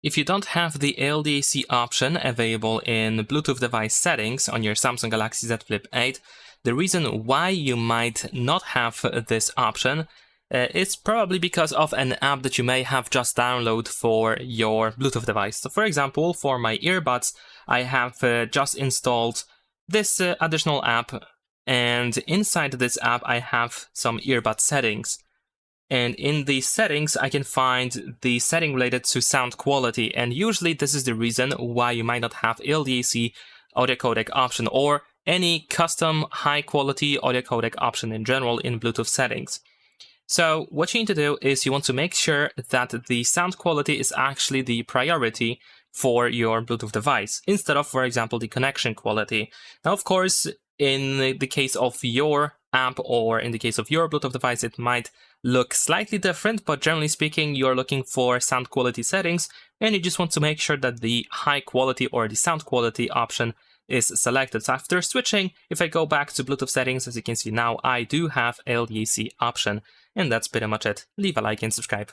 If you don't have the LDAC option available in Bluetooth device settings on your Samsung Galaxy Z Flip 8, the reason why you might not have this option is probably because of an app that you may have just downloaded for your Bluetooth device. So for example, for my earbuds, I have just installed this additional app, and inside this app I have some earbud settings. And in the settings, I can find the setting related to sound quality, and usually this is the reason why you might not have LDAC audio codec option or any custom high quality audio codec option in general in Bluetooth settings. So what you need to do is you want to make sure that the sound quality is actually the priority for your Bluetooth device, instead of, for example, the connection quality. Now, of course, in the case of your app or in the case of your Bluetooth device, it might look slightly different, but generally speaking, you're looking for sound quality settings, and you just want to make sure that the high quality or the sound quality option is selected. So after switching, if I go back to Bluetooth settings, as you can see now, I do have LDAC option, and that's pretty much it. Leave a like and subscribe.